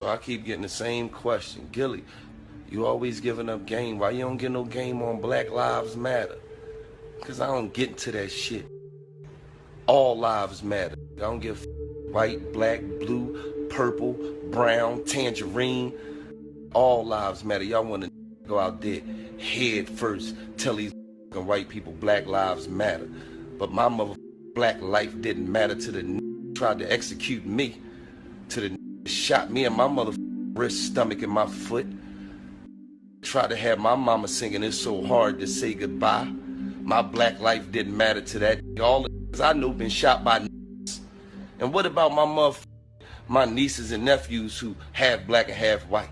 So I keep getting the same question. Gillie, you always giving up game. Why you don't get no game on Black Lives Matter? Because I don't get into that shit. All lives matter. I don't give white, black, blue, purple, brown, tangerine. All lives matter. Y'all want to go out there head first, tell these white people Black Lives Matter. But my mother black life didn't matter to the tried to execute me, to the shot me in my mother wrist, stomach, and my foot. Tried to have my mama singing It's So Hard to Say Goodbye. My black life didn't matter to that. All the I know been shot by. And what about my nieces and nephews who half black and half white?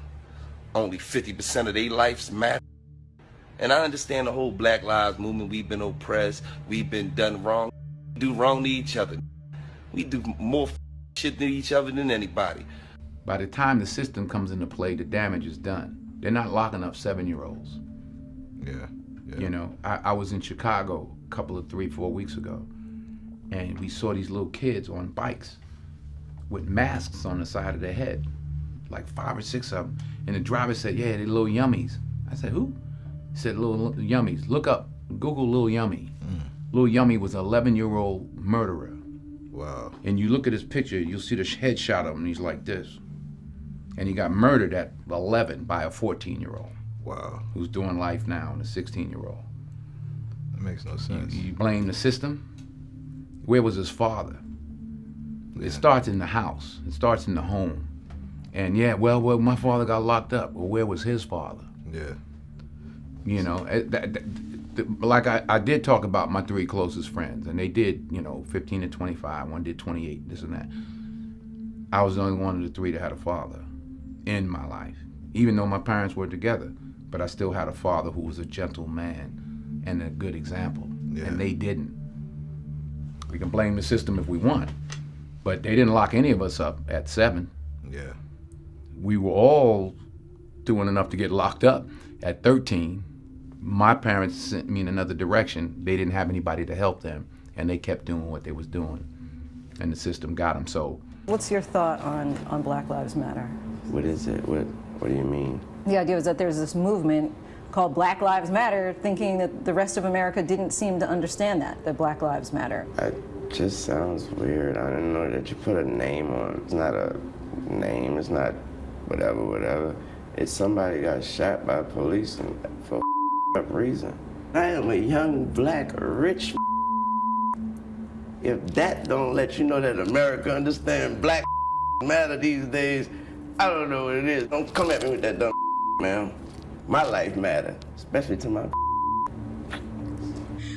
Only 50% of their lives matter. And I understand the whole Black Lives Movement. We've been oppressed. We've been done wrong. We do wrong to each other. We do more shit to each other than anybody. By the time the system comes into play, the damage is done. They're not locking up 7-year-olds. Yeah. You know, I was in Chicago a couple of 3-4 weeks ago, and we saw these little kids on bikes with masks on the side of their head, like 5 or 6 of them. And the driver said, yeah, they're little yummies. I said, who? He said, little yummies. Look up, Google Lil Yummy. Lil Yummy was an 11-year-old murderer. Wow. And you look at his picture, you'll see the headshot of him, and he's like this. And he got murdered at 11 by a 14-year-old. Wow. Who's doing life now, and a 16-year-old. That makes no sense. You blame the system? Where was his father? Yeah. It starts in the house. It starts in the home. And yeah, well, my father got locked up. Well, where was his father? Yeah. You know, like I did talk about my 3 closest friends, and they did, 15 to 25. One did 28, this and that. I was the only one of the 3 that had a father in my life, even though my parents were together. But I still had a father who was a gentle man and a good example, and they didn't. We can blame the system if we want, but they didn't lock any of us up at 7. Yeah. We were all doing enough to get locked up at 13. My parents sent me in another direction. They didn't have anybody to help them, and they kept doing what they was doing, and the system got them. So, what's your thought on Black Lives Matter? What is it? What do you mean? The idea is that there's this movement called Black Lives Matter, thinking that the rest of America didn't seem to understand that Black Lives Matter. It just sounds weird. I didn't know that you put a name on it. It's not a name, it's not whatever. It's somebody got shot by police for up reason. I am a young, black, rich. If that don't let you know that America understands Black matter these days, I don't know what it is. Don't come at me with that dumb man. My life matter, especially to my.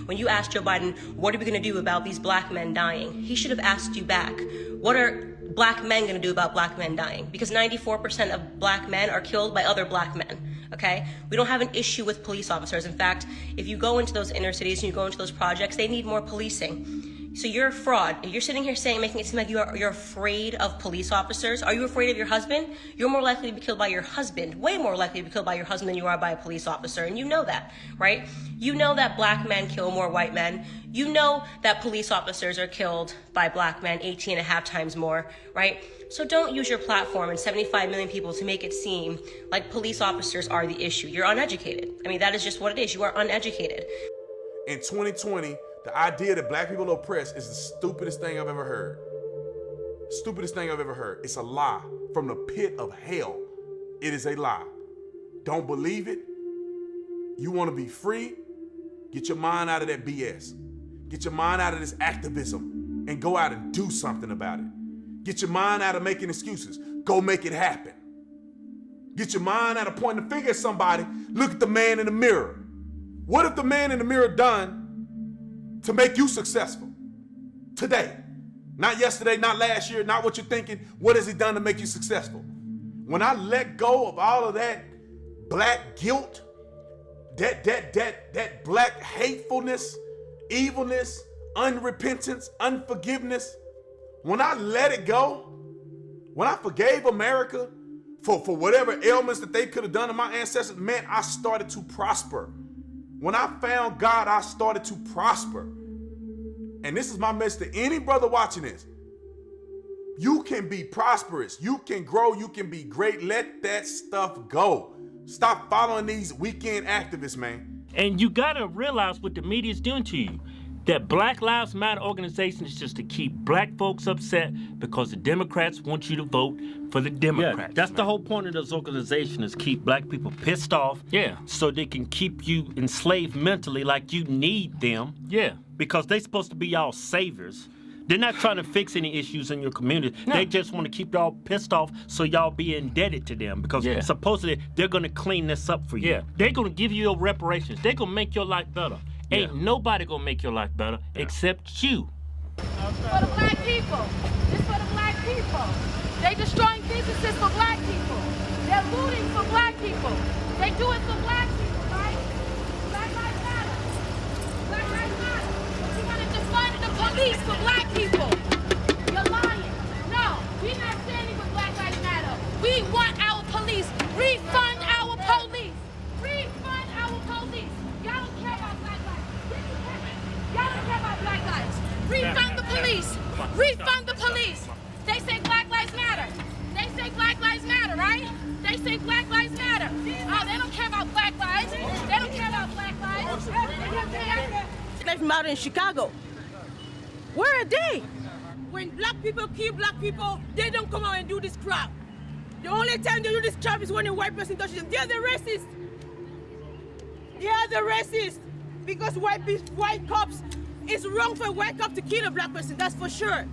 When you asked Joe Biden, what are we going to do about these black men dying? He should have asked you back, what are black men going to do about black men dying? Because 94% of black men are killed by other black men, okay? We don't have an issue with police officers. In fact, if you go into those inner cities and you go into those projects, they need more policing. So you're a fraud. If you're sitting here making it seem like you're afraid of police officers. Are you afraid of your husband? You're more likely to be killed by your husband, way more likely to be killed by your husband than you are by a police officer. And you know that, right? You know that black men kill more white men. You know that police officers are killed by black men 18.5 times more, right? So don't use your platform and 75 million people to make it seem like police officers are the issue. You're uneducated. I mean, that is just what it is. You are uneducated. In 2020, the idea that black people are oppressed is the stupidest thing I've ever heard. Stupidest thing I've ever heard. It's a lie from the pit of hell. It is a lie. Don't believe it. You want to be free? Get your mind out of that BS. Get your mind out of this activism and go out and do something about it. Get your mind out of making excuses. Go make it happen. Get your mind out of pointing the finger at somebody. Look at the man in the mirror. What if the man in the mirror done to make you successful today? Not yesterday, not last year, not what you're thinking. What has he done to make you successful? When I let go of all of that black guilt, that black hatefulness, evilness, unrepentance, unforgiveness, when I let it go, when I forgave America for whatever ailments that they could have done to my ancestors, man, I started to prosper. When I found God, I started to prosper. And this is my message to any brother watching this. You can be prosperous. You can grow. You can be great. Let that stuff go. Stop following these weekend activists, man. And you gotta realize what the media is doing to you. That Black Lives Matter organization is just to keep black folks upset because the Democrats want you to vote for the Democrats. Yeah, that's the whole point of this organization, is keep black people pissed off. Yeah. So they can keep you enslaved mentally like you need them. Yeah. Because they're supposed to be y'all saviors. They're not trying to fix any issues in your community. No. They just want to keep y'all pissed off so y'all be indebted to them because supposedly they're going to clean this up for you. Yeah. They're gonna give you your reparations. They're gonna make your life better. Ain't nobody gonna make your life better except you. For the black people. This for the black people. They destroying businesses for black people. They're looting for black people. They do it for black people, right? Black Lives Matter. Black Lives Matter. But you want to defund the police for black people. You're lying. No, we're not standing with Black Lives Matter. We want our police. Refund our police. Refund our police. Y'all don't care about black lives. Y'all don't care about black lives. Refund the police. Refund the police. They say Black Lives Matter. They say Black Lives Matter, right? They say Black Lives Matter. Oh, they don't care about black lives. They don't care about black lives. They don't care. Black Lives Matter in Chicago. Where are they? When black people kill black people, they don't come out and do this crap. The only time they do this crap is when a white person touches them. They're the racists. They are the racists. Because white cops, it's wrong for a white cop to kill a black person, that's for sure.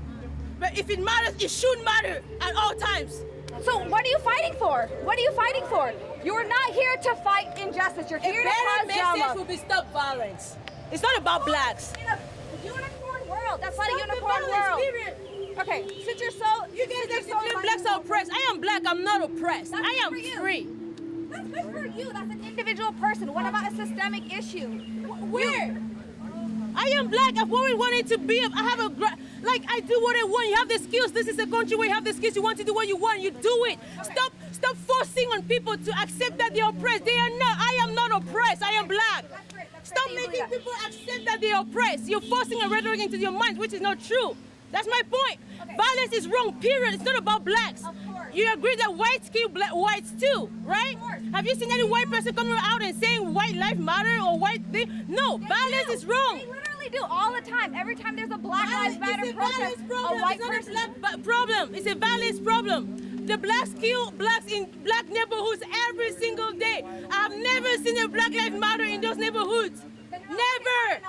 But if it matters, it should matter at all times. So what are you fighting for? What are you fighting for? You're not here to fight injustice. You're here to cause drama. Message will be stop violence. It's not about blacks. In a unicorn world. That's not a Stop the unicorn violence, world. period. Okay, since you're so... You guys claim blacks are oppressed. I am black, I'm not oppressed. That's I am good for you. free. That's good for you. That's an individual person. What about a systemic issue? Where? I am black. I've always wanted to be. I have like I do what I want. You have the skills. This is a country where you have the skills. You want to do what you want. You do it. Okay. Stop forcing on people to accept that they're oppressed. They are not. I am not oppressed. I am black. That's great. Stop making people accept that they're oppressed. You're forcing a rhetoric into your minds, which is not true. That's my point. Okay. Violence is wrong, period. It's not about blacks. Of course. You agree that whites kill whites too, right? Of course. Have you seen any white person coming out and saying white life matter or white thing? No, violence is wrong. They literally do all the time. Every time there's a Black Lives Matter protest, a white person... It's not a black problem. It's a violence problem. The blacks kill blacks in black neighborhoods every single day. I've never seen a Black Lives Matter in those neighborhoods. Never.